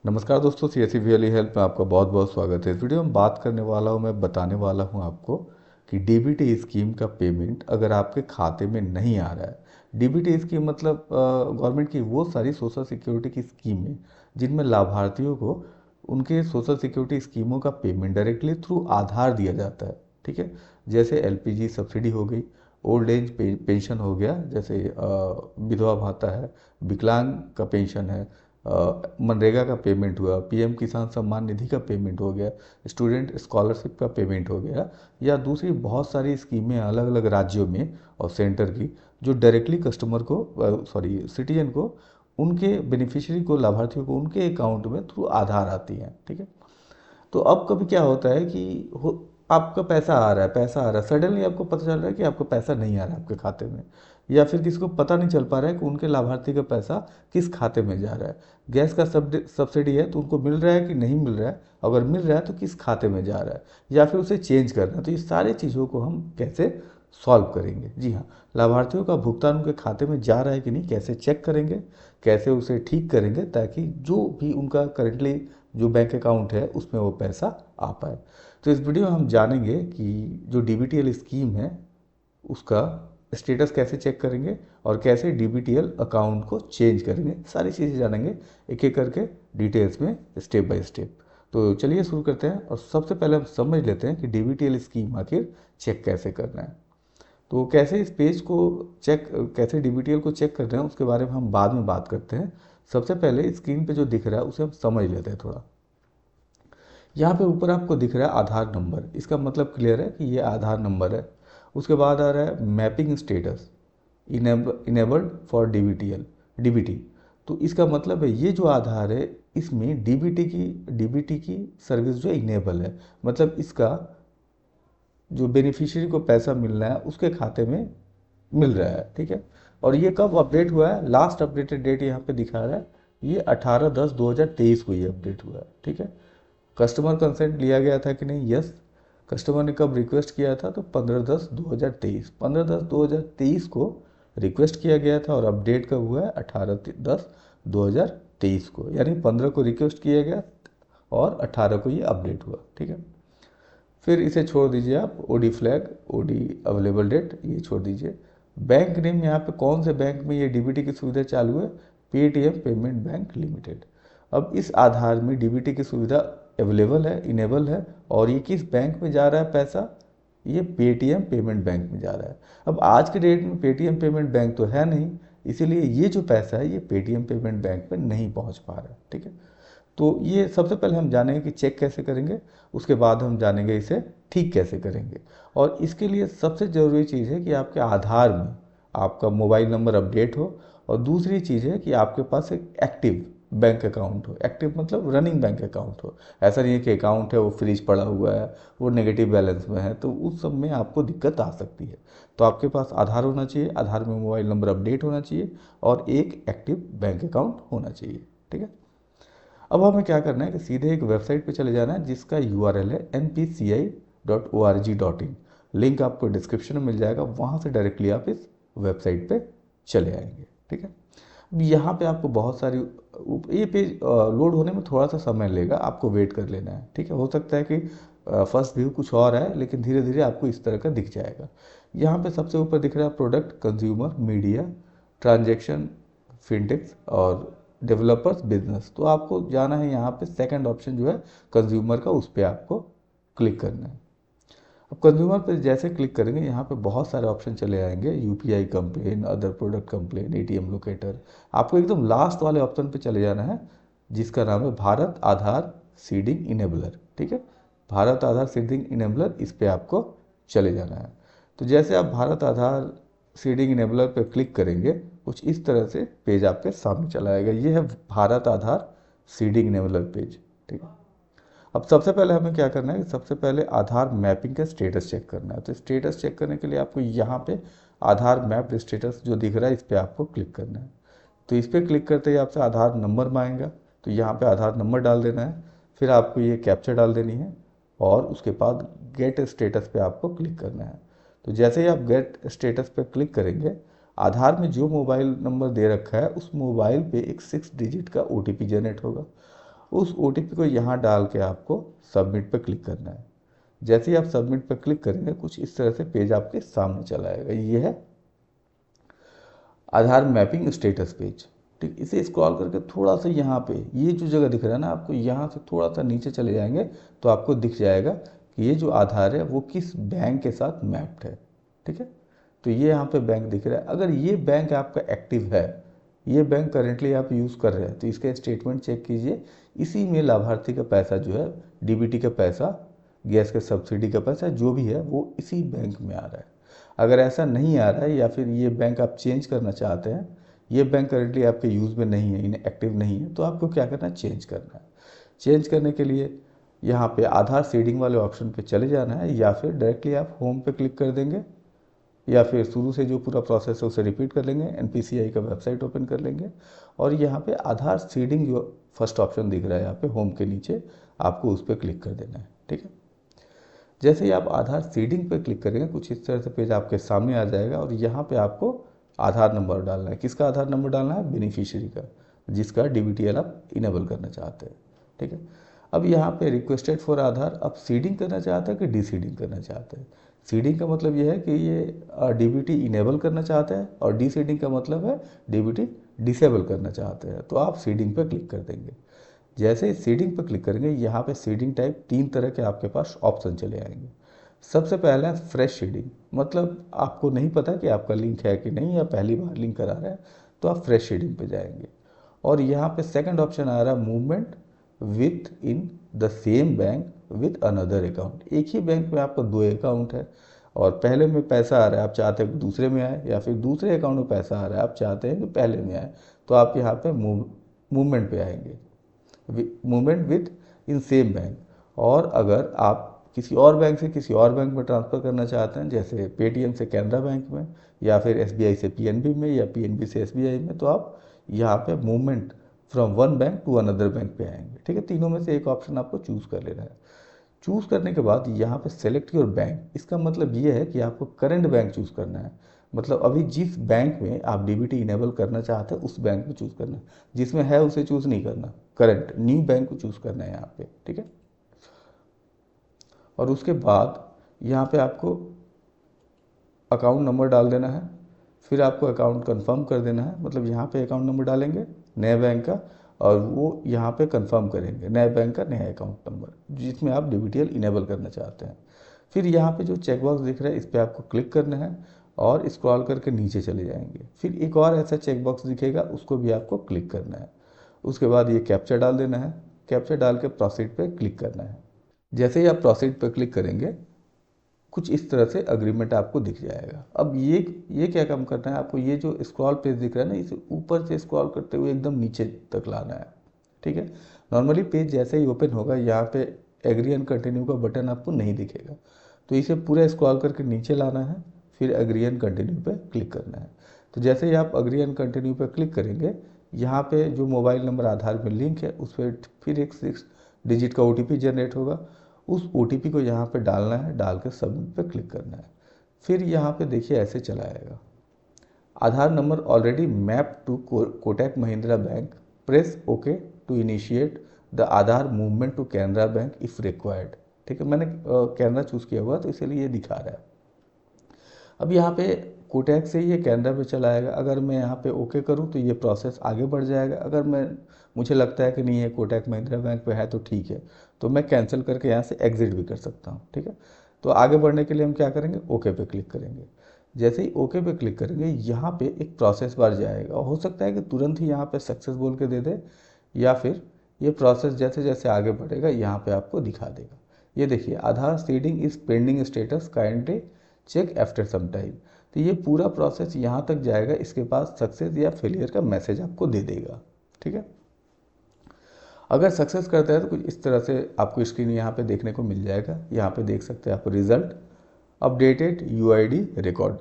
नमस्कार दोस्तों, CSC वाली हेल्प में आपका बहुत बहुत स्वागत है। इस वीडियो में बात करने वाला हूँ, मैं बताने वाला हूँ आपको कि डीबीटी स्कीम का पेमेंट अगर आपके खाते में नहीं आ रहा है। डीबीटी स्कीम मतलब गवर्नमेंट की वो सारी सोशल सिक्योरिटी की स्कीम है जिनमें लाभार्थियों को उनके सोशल सिक्योरिटी स्कीमों का पेमेंट डायरेक्टली थ्रू आधार दिया जाता है। ठीक है, जैसे एलपीजी सब्सिडी हो गई, ओल्ड एज पेंशन हो गया, जैसे विधवा भाता है, विकलांग का पेंशन है, मनरेगा का पेमेंट हुआ, पीएम किसान सम्मान निधि का पेमेंट हो गया, स्टूडेंट स्कॉलरशिप का पेमेंट हो गया, या दूसरी बहुत सारी स्कीमें अलग अलग राज्यों में और सेंटर की जो डायरेक्टली कस्टमर को सिटीजन को उनके बेनिफिशियरी को लाभार्थियों को उनके अकाउंट में थ्रू आधार आती हैं। ठीक है, तो अब कभी क्या होता है कि आपका पैसा आ रहा है, सडनली आपको पता चल रहा है कि आपका पैसा नहीं आ रहा है आपके खाते में, या फिर किसी को पता नहीं चल पा रहा है कि उनके लाभार्थी का पैसा किस खाते में जा रहा है। गैस का सब्सिडी है तो उनको मिल रहा है कि नहीं मिल रहा है, अगर मिल रहा है तो किस खाते में जा रहा है, या फिर उसे चेंज करना है। तो ये सारी चीज़ों को हम कैसे सॉल्व करेंगे? जी हाँ, लाभार्थियों का भुगतान उनके खाते में जा रहा है कि नहीं कैसे चेक करेंगे, कैसे उसे ठीक करेंगे ताकि जो भी उनका करेंटली जो बैंक अकाउंट है उसमें वो पैसा आ पाए। तो इस वीडियो में हम जानेंगे कि जो डीबीटीएल स्कीम है उसका स्टेटस कैसे चेक करेंगे और कैसे डीबीटीएल अकाउंट को चेंज करेंगे। सारी चीज़ें जानेंगे एक एक करके डिटेल्स में, स्टेप बाय स्टेप। तो चलिए शुरू करते हैं और सबसे पहले हम समझ लेते हैं कि डीबीटीएल स्कीम आखिर चेक कैसे करना है। तो कैसे इस पेज को चेक, कैसे डीबीटीएल को चेक कर रहे हैं उसके बारे में हम बाद में बात करते हैं। सबसे पहले स्क्रीन पे जो दिख रहा है उसे हम समझ लेते हैं थोड़ा। यहाँ पे ऊपर आपको दिख रहा है आधार नंबर, इसका मतलब क्लियर है कि ये आधार नंबर है। उसके बाद आ रहा है mapping status enabled for DBT. तो इसका मतलब है ये जो आधार है इसमें डीबीटी की सर्विस जो इनेबल है, मतलब इसका जो बेनिफिशियरी को पैसा मिलना है उसके खाते में मिल रहा है। ठीक है, और ये कब अपडेट हुआ है? लास्ट अपडेटेड डेट यहाँ पे दिखा रहा है, ये 18/10/2023 को ये अपडेट हुआ है। ठीक है, कस्टमर कंसेंट लिया गया था कि नहीं? यस। कस्टमर ने कब रिक्वेस्ट किया था? तो 15/10/2023 को रिक्वेस्ट किया गया था और अपडेट कब हुआ है? 18/10/2023 को, यानी 15 को रिक्वेस्ट किया गया और 18 को ये अपडेट हुआ। ठीक है, फिर इसे छोड़ दीजिए आप, OD flag, OD available date ये छोड़ दीजिए। बैंक नेम, यहाँ पे कौन से बैंक में ये डीबीटी की सुविधा चालू है? Paytm payment bank limited. अब इस आधार में डीबीटी की सुविधा अवेलेबल है, इनेबल है, और ये किस बैंक में जा रहा है पैसा? ये पेटीएम पेमेंट बैंक में जा रहा है। अब आज के डेट में पेटीएम पेमेंट बैंक तो है नहीं, इसीलिए ये जो पैसा है ये पेटीएम पेमेंट बैंक में नहीं पहुंच पा रहा है। ठीक है, तो ये सबसे पहले हम जानेंगे कि चेक कैसे करेंगे, उसके बाद हम जानेंगे इसे ठीक कैसे करेंगे। और इसके लिए सबसे ज़रूरी चीज़ है कि आपके आधार में आपका मोबाइल नंबर अपडेट हो, और दूसरी चीज़ है कि आपके पास एक एक्टिव बैंक अकाउंट हो। एक्टिव मतलब रनिंग बैंक अकाउंट हो। ऐसा नहीं है कि अकाउंट है वो फ्रीज पड़ा हुआ है, वो नेगेटिव बैलेंस में है, तो उस सब में आपको दिक्कत आ सकती है। तो आपके पास आधार होना चाहिए, आधार में मोबाइल नंबर अपडेट होना चाहिए, और एक एक्टिव बैंक अकाउंट होना चाहिए। ठीक है, अब हमें क्या करना है कि सीधे एक वेबसाइट पे चले जाना है जिसका यूआरएल है npci.org.in। लिंक आपको डिस्क्रिप्शन में मिल जाएगा, वहाँ से डायरेक्टली आप इस वेबसाइट पे चले आएंगे। ठीक है, अब यहाँ पे आपको बहुत सारी, ये पेज लोड होने में थोड़ा सा समय लेगा, आपको वेट कर लेना है। ठीक है, हो सकता है कि फर्स्ट व्यू कुछ और है, लेकिन धीरे धीरे आपको इस तरह का दिख जाएगा। यहाँ पे सबसे ऊपर दिख रहा है प्रोडक्ट, कंज्यूमर, मीडिया, ट्रांजेक्शन, फिनटेक्स और डेवलपर्स बिजनेस। तो आपको जाना है यहाँ पे सेकंड ऑप्शन जो है कंज्यूमर का, उस पर आपको क्लिक करना है। अब कंज्यूमर पे जैसे क्लिक करेंगे यहाँ पे बहुत सारे ऑप्शन चले आएंगे, UPI complain, other product complain, ATM locator. आपको एकदम लास्ट वाले ऑप्शन पे चले जाना है जिसका नाम है भारत आधार सीडिंग इनेबलर। ठीक है, भारत आधार सीडिंग इनेबलर, इस पे आपको चले जाना है। तो जैसे आप भारत आधार सीडिंग इनेबलर पे क्लिक करेंगे कुछ इस तरह से पेज आपके सामने चला आएगा। ये है भारत आधार सीडिंग इनेबलर पेज। ठीक है, अब सबसे पहले हमें क्या करना है कि सबसे पहले आधार मैपिंग का स्टेटस चेक करना है। तो स्टेटस चेक करने के लिए आपको यहाँ पे आधार मैप्ड स्टेटस जो दिख रहा है इस पर आपको क्लिक करना है। तो इस पर क्लिक करते ही आपसे आधार नंबर मांगेगा, तो यहाँ पे आधार नंबर डाल देना है, फिर आपको ये कैप्चा डाल देनी है, और उसके बाद गेट स्टेटस पे आपको क्लिक करना है। तो जैसे ही आप गेट स्टेटस पे क्लिक करेंगे, आधार में जो मोबाइल नंबर दे रखा है उस मोबाइल पे एक 6 डिजिट का ओटीपी जनरेट होगा। उस OTP को यहाँ डाल के आपको सबमिट पर क्लिक करना है। जैसे ही आप सबमिट पर क्लिक करेंगे कुछ इस तरह से पेज आपके सामने चला आएगा। ये है आधार मैपिंग स्टेटस पेज। ठीक, इसे स्क्रॉल करके थोड़ा सा यहाँ पे ये जो जगह दिख रहा है ना आपको, यहाँ से थोड़ा सा नीचे चले जाएंगे तो आपको दिख जाएगा कि ये जो आधार है वो किस बैंक के साथ मैप्ड है। ठीक है, तो ये यहाँ पे बैंक दिख रहा है। अगर ये बैंक आपका एक्टिव है, ये बैंक करेंटली आप यूज़ कर रहे हैं, तो इसका स्टेटमेंट चेक कीजिए। इसी में लाभार्थी का पैसा जो है, DBT का पैसा, गैस के सब्सिडी का पैसा जो भी है वो इसी बैंक में आ रहा है। अगर ऐसा नहीं आ रहा है या फिर ये बैंक आप चेंज करना चाहते हैं, ये बैंक करेंटली आपके यूज़ में नहीं है, इन्हें एक्टिव नहीं है, तो आपको क्या करना है, चेंज करना है। चेंज करने के लिए यहाँ पे आधार सीडिंग वाले ऑप्शन पे चले जाना है, या फिर डायरेक्टली आप होम पे क्लिक कर देंगे, या फिर शुरू से जो पूरा प्रोसेस है उसे रिपीट कर लेंगे। NPCI का वेबसाइट ओपन कर लेंगे और यहाँ पे आधार सीडिंग जो फर्स्ट ऑप्शन दिख रहा है यहाँ पे होम के नीचे, आपको उस पर क्लिक कर देना है। ठीक है, जैसे ही आप आधार सीडिंग पर क्लिक करेंगे कुछ इस तरह से पेज आपके सामने आ जाएगा और यहाँ पे आपको आधार नंबर डालना है। किसका आधार नंबर डालना है? बेनिफिशियरी का, जिसका DBTL आप इनेबल करना चाहते हैं। ठीक है, अब यहाँ पे रिक्वेस्टेड फॉर आधार, आप सीडिंग करना चाहते हैं कि डीसीडिंग करना चाहते हैं। सीडिंग का मतलब ये है कि ये DBT इनेबल करना चाहते हैं, और डीसीडिंग का मतलब है DBT डिसेबल करना चाहते हैं। तो आप सीडिंग पर क्लिक कर देंगे। जैसे ही सीडिंग पर क्लिक करेंगे यहाँ पे सीडिंग टाइप 3 तरह के आपके पास ऑप्शन चले आएंगे। सबसे पहला है फ्रेश सीडिंग, मतलब आपको नहीं पता कि आपका लिंक है कि नहीं, या पहली बार लिंक करा रहे हैं, तो आप फ्रेश सीडिंग पे जाएंगे। और यहाँ पे सेकंड ऑप्शन आ रहा है movement with in the same bank with another account. एक ही बैंक में आपका 2 अकाउंट है और पहले में पैसा आ रहा है, आप चाहते हैं कि दूसरे में आए, या फिर दूसरे अकाउंट में पैसा आ रहा है, आप चाहते हैं कि पहले में आए, तो आप यहाँ पे मूवमेंट पे आएंगे, movement with in same bank. और अगर आप किसी और बैंक से किसी और बैंक में ट्रांसफ़र करना चाहते हैं, जैसे पेटीएम से कैनरा बैंक में, या फिर SBI से PNB में, या PNB से SBI में, तो आप यहाँ पे movement from one bank to another bank पे आएंगे। ठीक है, तीनों में से एक ऑप्शन आपको चूज़ कर लेना है। चूज़ करने के बाद यहाँ पे सेलेक्ट योर बैंक, इसका मतलब ये है कि आपको करंट बैंक चूज़ करना है। मतलब अभी जिस बैंक में आप DBT इनेबल करना चाहते हैं उस बैंक में चूज़ करना है, जिसमें है उसे चूज़ नहीं करना, करंट न्यू बैंक को चूज़ करना है यहाँ पे। ठीक है, और उसके बाद यहाँ पे आपको अकाउंट नंबर डाल देना है, फिर आपको अकाउंट कंफर्म कर देना है। मतलब यहाँ पे अकाउंट नंबर डालेंगे नए बैंक का, और वो यहाँ पे कंफर्म करेंगे नए बैंक का नया अकाउंट नंबर जिसमें आप DBTL इनेबल करना चाहते हैं। फिर यहाँ पे जो चेकबॉक्स दिख रहा है इस पर आपको क्लिक करना है और स्क्रॉल करके नीचे चले जाएंगे। फिर एक और ऐसा चेकबॉक्स दिखेगा, उसको भी आपको क्लिक करना है। उसके बाद ये कैप्चा डाल देना है, कैप्चा डाल के प्रोसीड पे क्लिक करना है। जैसे ही आप प्रोसीड पे क्लिक करेंगे कुछ इस तरह से अग्रीमेंट आपको दिख जाएगा। अब ये क्या काम करना है आपको, ये जो स्क्रॉल पेज दिख रहा है ना, इसे ऊपर से स्क्रॉल करते हुए एकदम नीचे तक लाना है। ठीक है, नॉर्मली पेज जैसे ही ओपन होगा यहाँ पे एग्री एंड कंटिन्यू का बटन आपको नहीं दिखेगा, तो इसे पूरा स्क्रॉल करके नीचे लाना है, फिर एग्री एंड कंटिन्यू पे क्लिक करना है। तो जैसे ही आप एग्री एंड कंटिन्यू पे क्लिक करेंगे, यहाँ पे जो मोबाइल नंबर आधार में लिंक है उस पर फिर एक 6 डिजिट का OTP जनरेट होगा। उस OTP को यहाँ पे डालना है, डाल के सबमिट पे क्लिक करना है। फिर यहाँ पे देखिए ऐसे चला आएगा, Aadhaar number already map to Kotak Mahindra bank, press okay to initiate the Aadhaar movement to Canara bank if required. ठीक है, मैंने कैनरा चूज़ किया हुआ तो इसीलिए ये दिखा रहा है। अब यहाँ पे कोटक से ये कैनरा पे चला आएगा। अगर मैं यहाँ पे ओके करूँ तो ये प्रोसेस आगे बढ़ जाएगा। अगर मुझे लगता है कि नहीं, ये कोटक महिंद्रा बैंक पे है तो ठीक है, तो मैं कैंसिल करके यहाँ से एग्जिट भी कर सकता हूँ। ठीक है, तो आगे बढ़ने के लिए हम क्या करेंगे, ओके पे क्लिक करेंगे। जैसे ही ओके पे क्लिक करेंगे यहाँ पे एक प्रोसेस बार जाएगा, हो सकता है कि तुरंत ही यहाँ पे सक्सेस बोल के दे दे, या फिर ये प्रोसेस जैसे जैसे आगे बढ़ेगा यहाँ पे आपको दिखा देगा। ये देखिए, Aadhaar seeding is pending status, kindly check after some time. तो ये पूरा प्रोसेस यहाँ तक जाएगा, इसके पास सक्सेस या फेलियर का मैसेज आपको दे देगा। ठीक है, अगर सक्सेस करता है तो कुछ इस तरह से आपको स्क्रीन यहाँ पे देखने को मिल जाएगा। यहाँ पे देख सकते हैं आप रिजल्ट अपडेटेड UID रिकॉर्ड,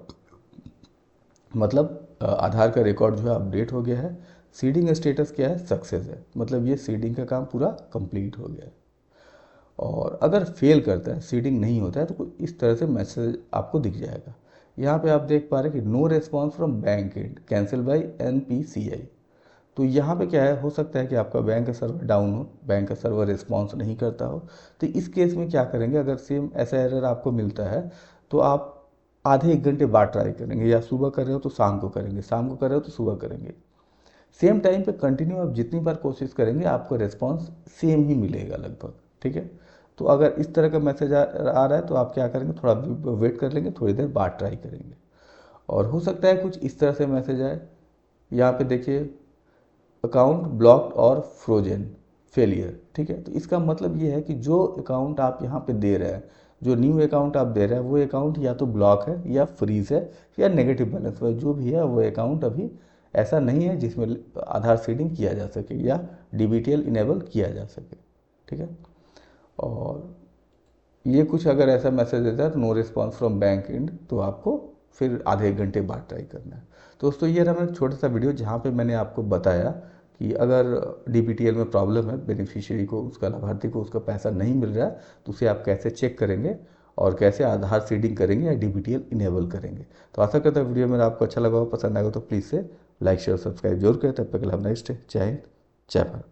मतलब आधार का रिकॉर्ड जो है अपडेट हो गया है। सीडिंग स्टेटस क्या है, सक्सेस है, मतलब ये सीडिंग का काम पूरा कंप्लीट हो गया है। और अगर फेल करता है, सीडिंग नहीं होता है, तो कुछ इस तरह से मैसेज आपको दिख जाएगा। यहाँ पे आप देख पा रहे हैं कि no response from bank and cancel by NPCI। तो यहाँ पे क्या है, हो सकता है कि आपका बैंक का सर्वर डाउन हो, बैंक का सर्वर रिस्पॉन्स नहीं करता हो। तो इस केस में क्या करेंगे, अगर सेम ऐसा एरर आपको मिलता है तो आप आधे 1 घंटे बाद ट्राई करेंगे, या सुबह कर रहे हो तो शाम को करेंगे, शाम को कर रहे हो तो सुबह करेंगे। सेम टाइम पे कंटिन्यू आप जितनी बार कोशिश करेंगे आपको रिस्पॉन्स सेम ही मिलेगा लगभग, ठीक है। तो अगर इस तरह का मैसेज आ रहा है तो आप क्या करेंगे, थोड़ा वेट कर लेंगे, थोड़ी देर बाद ट्राई करेंगे। और हो सकता है कुछ इस तरह से मैसेज आए, यहाँ पे देखिए, अकाउंट ब्लॉक्ड और फ्रोजन फेलियर, ठीक है। तो इसका मतलब ये है कि जो अकाउंट आप यहाँ पे दे रहे हैं, जो न्यू अकाउंट आप दे रहे हैं, वो अकाउंट या तो ब्लॉक है या फ्रीज है या नेगेटिव बैलेंस है, जो भी है वो अकाउंट अभी ऐसा नहीं है जिसमें आधार सीडिंग किया जा सके या डीबीटीएल इनेबल किया जा सके, ठीक है। और ये कुछ अगर ऐसा मैसेज देता है तो no response from bank and, तो आपको फिर आधे 1 घंटे बाद ट्राई करना है। तो दोस्तों ये रहा मेरा छोटा सा वीडियो जहाँ पे मैंने आपको बताया कि अगर डीबीटीएल में प्रॉब्लम है, बेनिफिशियरी को, उसका लाभार्थी को उसका पैसा नहीं मिल रहा है, तो उसे आप कैसे चेक करेंगे और कैसे आधार सीडिंग करेंगे या डीबीटीएल इनेबल करेंगे। तो आशा करता हूँ वीडियो मेरा आपको अच्छा लगा हो, पसंद आएगा तो प्लीज़ से लाइक शेयर सब्सक्राइब जरूर करें। तब तक के लिए नेक्स्ट जय हिंद, जय भारत।